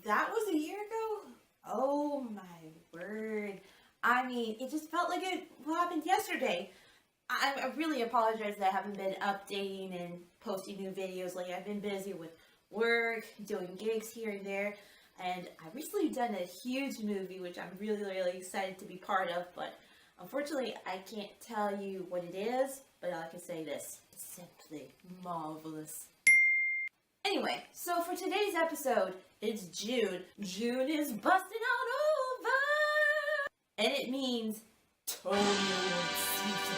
That was a year ago? Oh my word. I mean, it just felt like it happened yesterday. I really apologize that I haven't been updating and posting new videos lately. I've been busy with work, doing gigs here and there, and I've recently done a huge movie which I'm really excited to be part of, but unfortunately I can't tell you what it is, but I can say this: it's simply marvelous. Anyway, so for today's episode, it's June. June is busting out over! And it means Tony Awards season.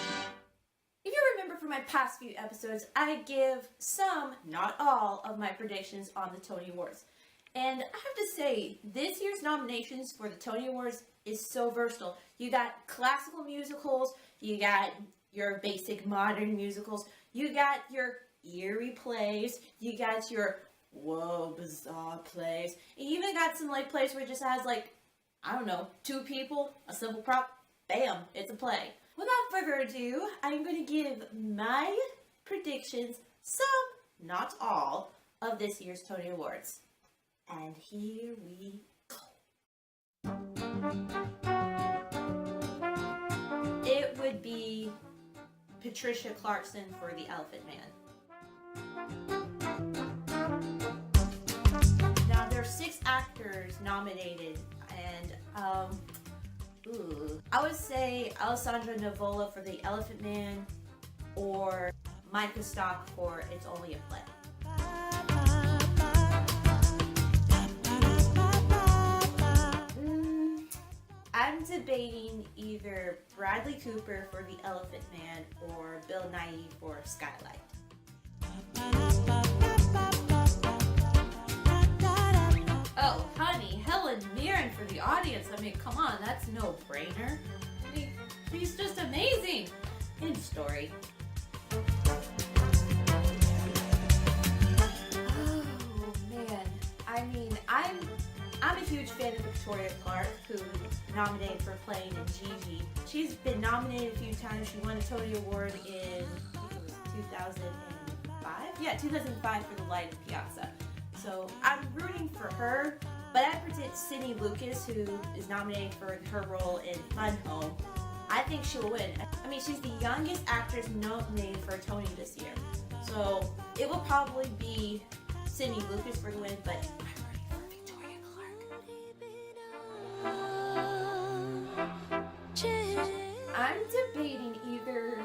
If you remember from my past few episodes, I give some, not all, of my predictions on the Tony Awards. And I have to say, this year's nominations for the Tony Awards is so versatile. You got classical musicals, you got your basic modern musicals, you got your eerie plays, you got your whoa bizarre plays, you even got some like plays where it just has like, I don't know, 2 people, a simple prop, bam, it's a play. Without further ado, I'm going to give my predictions, some, not all, of this year's Tony Awards. And here we go. It would be Patricia Clarkson for The Elephant Man. Now, there are 6 actors nominated, and I would say Alessandro Nivola for The Elephant Man, or Micah Stock for It's Only a Play. I'm debating either Bradley Cooper for The Elephant Man or Bill Nighy for Skylight. Oh, honey, Helen Mirren for the audience. I mean, come on, that's no brainer. I mean, he's just amazing. End story. Oh man, I mean, I'm a huge fan of Victoria Clark, who nominated for playing in Gigi. She's been nominated a few times. She won a Tony Award in, I think it was 2005? Yeah, 2005 for The Light of Piazza. So I'm rooting for her, but I predict Cindy Lucas, who is nominated for her role in Fun Home. I think she'll win. I mean, she's the youngest actress nominated for a Tony this year. So it will probably be Cindy Lucas for the win, but I'm rooting for Victoria Clark. I'm debating either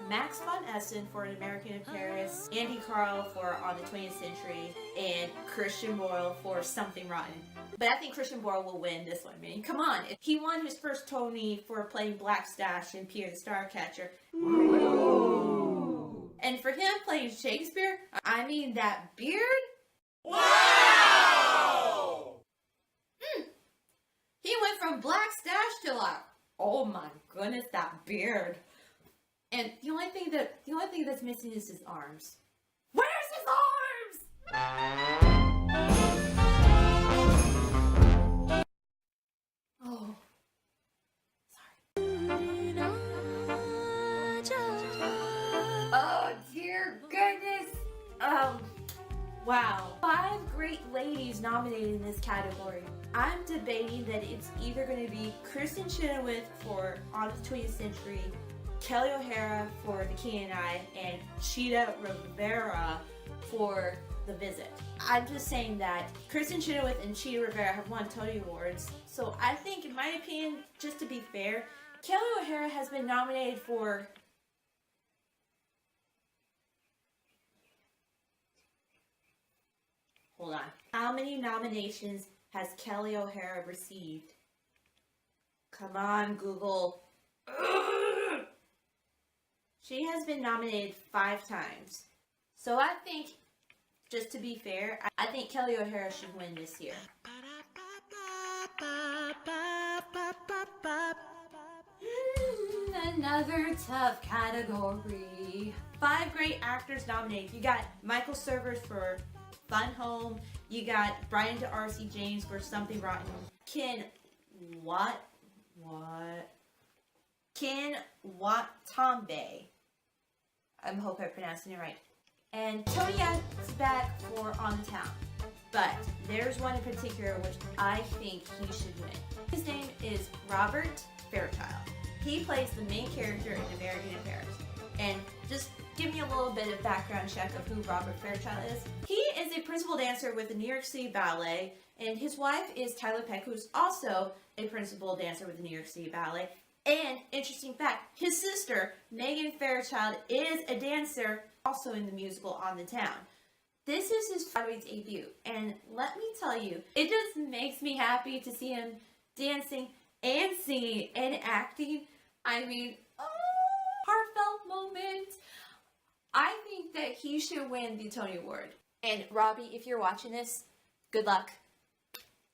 Max von Essen for An American in Paris, Andy Karl for On the 20th Century, and Christian Borle for Something Rotten. But I think Christian Borle will win this one, man. Come on, he won his first Tony for playing Black Stash in Peter the Starcatcher. Ooh. And for him playing Shakespeare, I mean that beard? Wow! He went from Black Stash to like, oh my goodness, that beard. And the only thing that's missing is his arms. Where's his arms? Oh, sorry. Oh dear goodness. Wow. 5 great ladies nominated in this category. I'm debating that it's either going to be Kristen Chenoweth for On the 20th Century, Kelly O'Hara for The King and I, and Chita Rivera for The Visit. I'm just saying that Kristen Chenoweth and Chita Rivera have won Tony Awards, so I think, in my opinion, just to be fair, Kelly O'Hara has been nominated for... Hold on. How many nominations has Kelly O'Hara received? Come on, Google. She has been nominated 5 times. So I think, just to be fair, I think Kelly O'Hara should win this year. Another tough category. 5 great actors nominated. You got Michael Cerveris for Fun Home. You got Brian D'Arcy James for Something Rotten. Ken Watanabe. I hope I'm pronouncing it right. And Tony Abbott back for On the Town. but there's one in particular which I think he should win. His name is Robert Fairchild. He plays the main character in American in Paris. And just give me a little bit of background check of who Robert Fairchild is. He is a principal dancer with the New York City Ballet, and his wife is Tyler Peck, who's also a principal dancer with the New York City Ballet. And, interesting fact, his sister, Megan Fairchild, is a dancer also in the musical On the Town. This is his Broadway debut, and let me tell you, it just makes me happy to see him dancing and singing and acting. I mean, heartfelt moment. I think that he should win the Tony Award. And Robbie, if you're watching this, good luck.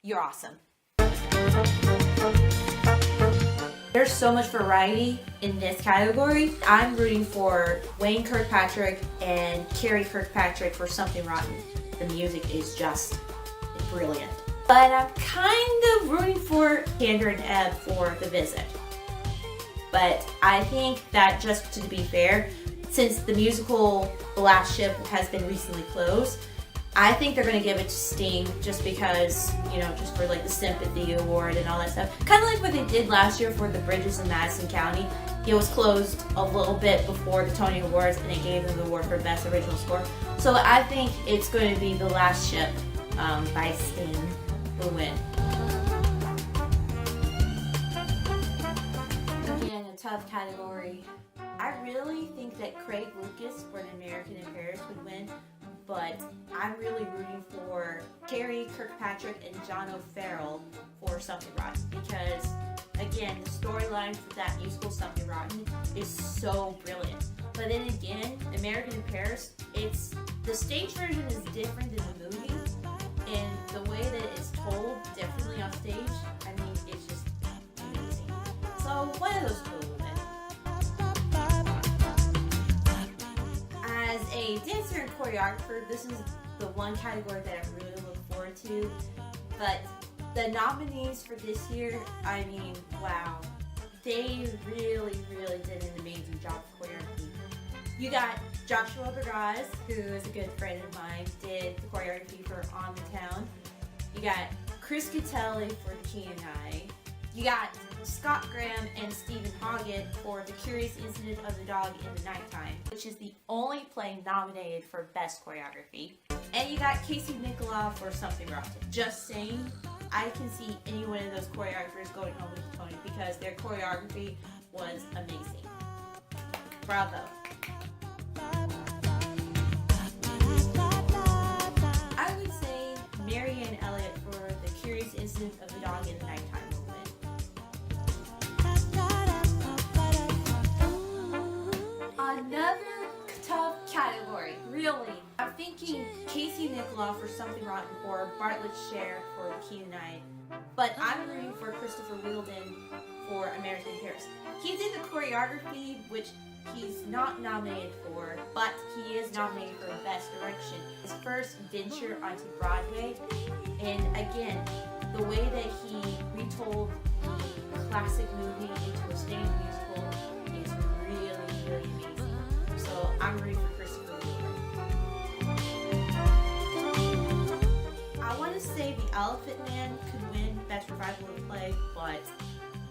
You're awesome. There's so much variety in this category. I'm rooting for Wayne Kirkpatrick and Carrie Kirkpatrick for Something Rotten. The music is just brilliant. But I'm kind of rooting for Sandra and Ebb for The Visit. But I think that, just to be fair, since the musical The Last Ship has been recently closed, I think they're going to give it to Sting just because, just for like the sympathy award and all that stuff. Kind of like what they did last year for The Bridges in Madison County. It was closed a little bit before the Tony Awards and they gave them the award for Best Original Score. So I think it's going to be The Last Ship by Sting will win. Again, a tough category. I really think that Craig Lucas for An American in Paris would win, but I'm really rooting for Carrie Kirkpatrick and John O'Farrell for Something Rotten because, again, the storyline for that musical Something Rotten is so brilliant. But then again, American in Paris, the stage version is different than the movie, and the way that it's told differently on stage, I mean, it's just amazing. So one of those two will win. As a dancer and choreographer, this is the one category that I really look forward to. But the nominees for this year, I mean, wow. They really, really did an amazing job of choreography. You got Joshua Bagaz, who is a good friend of mine, did the choreography for On the Town. You got Chris Catelli for The Key and I. You got Scott Graham and Stephen Hoggett for The Curious Incident of the Dog in the Nighttime, which is the only play nominated for Best Choreography. And you got Casey Nikolai for Something Rotten. Just saying, I can see any one of those choreographers going home with Tony because their choreography was amazing. Bravo. I would say Marianne Elliott for The Curious Incident of the Dog in the Nighttime. Another tough category, really. I'm thinking Casey Nikolai for Something Rotten or Bartlett Sher for The Key and I, but I'm rooting for Christopher Wheeldon for American in Paris. He did the choreography, which he's not nominated for, but he is nominated for Best Direction. His first venture onto Broadway, and again, the way that he retold the classic movie into a stage musical is really, really amazing. So I'm rooting for Christopher Wheeldon. I want to say The Elephant Man could win Best Revival of the Play, but it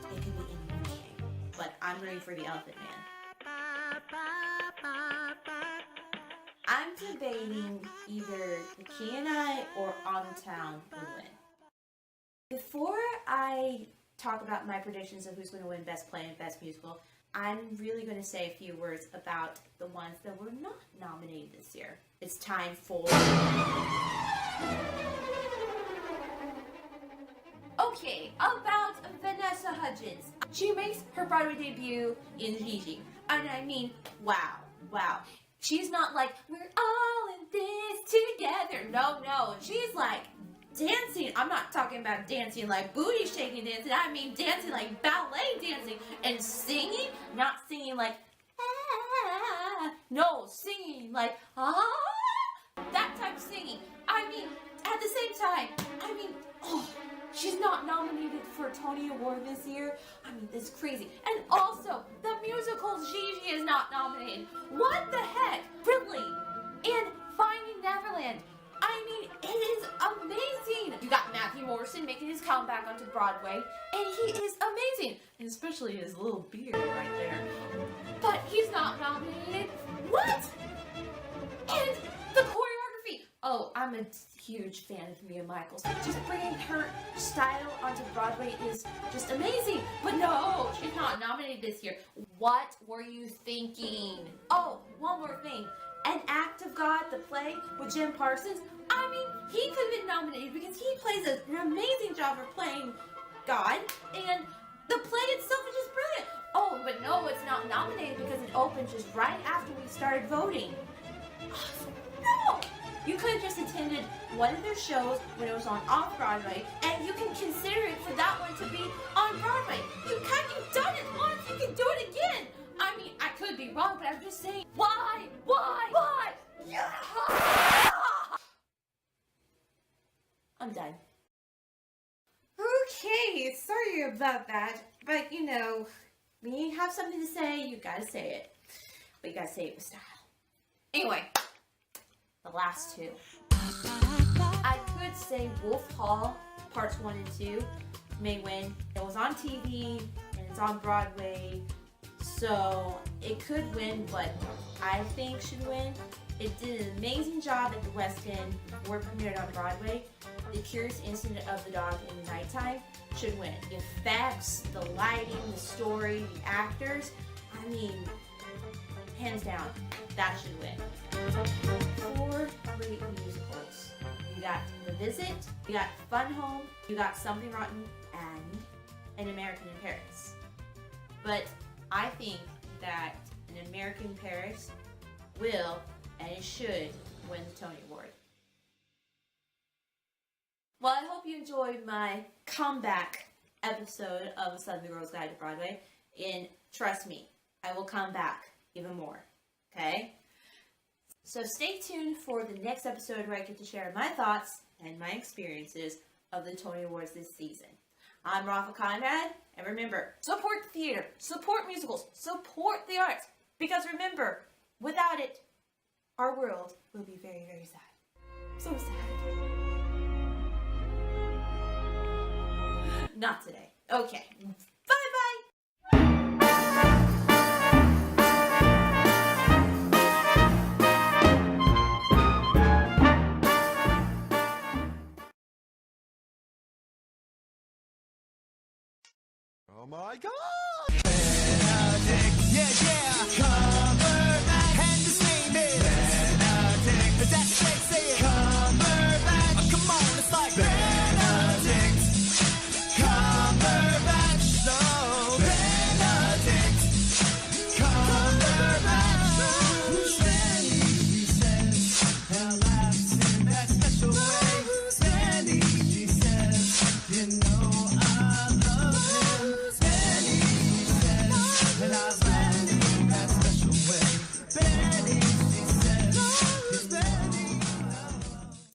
could be anything. But I'm rooting for The Elephant Man. I'm debating either The Key and I or On the Town would win. Before I talk about my predictions of who's going to win Best Play and Best Musical, I'm really going to say a few words about the ones that were not nominated this year. It's time for... Okay, about Vanessa Hudgens. She makes her Broadway debut in Gigi. And I mean, wow. She's not like, we're all in this together. No. She's like dancing. I'm not talking about dancing like booty shaking dancing. I mean dancing like ballet dancing. And singing, not singing like, ah. No, singing like, ah. That type of singing. I mean, at the same time, she's not nominated for a Tony Award this year. I mean, that's crazy. And also, the musical Gigi is not nominated. What the heck? Really? In Finding Neverland, I mean, it is amazing. You got Matthew Morrison making his comeback onto Broadway, and he is amazing. And especially his little beard right there. But he's not nominated. What? And the choreography. Oh, I'm a huge fan of Mia Michaels. Just bringing her style onto Broadway is just amazing. But no, she's not nominated this year. What were you thinking? Oh, one more thing. An Act of God, the play with Jim Parsons. I mean, he could have been nominated because he plays an amazing job of playing God, and the play itself is just brilliant. Oh, but no, it's not nominated because it opened just right after we started voting. No! You could have just attended one of their shows when it was on off-Broadway, and you can consider it for that one to be on Broadway. You've done it once, you can do it again. I mean, I could be wrong, but I'm just saying, why? Yeah. I'm done. Okay, sorry about that, but you know, when you have something to say, you gotta say it. But you gotta say it with style. Anyway, the last two. I could say Wolf Hall, parts 1 and 2, may win. It was on TV, and it's on Broadway, so it could win, but I think should win. It did an amazing job at the West End before it premiered on Broadway. The Curious Incident of the Dog in the Nighttime should win. The effects, the lighting, the story, the actors, I mean, hands down, that should win. 4 great musicals. You got The Visit, you got Fun Home, you got Something Rotten, and An American in Paris. But I think that An American in Paris will, and it should, win the Tony Award. Well, I hope you enjoyed my comeback episode of A Southern Girl's Guide to Broadway, and trust me, I will come back even more, okay? So stay tuned for the next episode where I get to share my thoughts and my experiences of the Tony Awards this season. I'm Rapha Conrad, and remember, support the theater, support musicals, support the arts, because remember, without it, our world will be very, very sad. So sad. Not today. Okay. Bye-bye! Oh my God! Benedict, yeah, Cumberbatch, and his name is Benedict. That's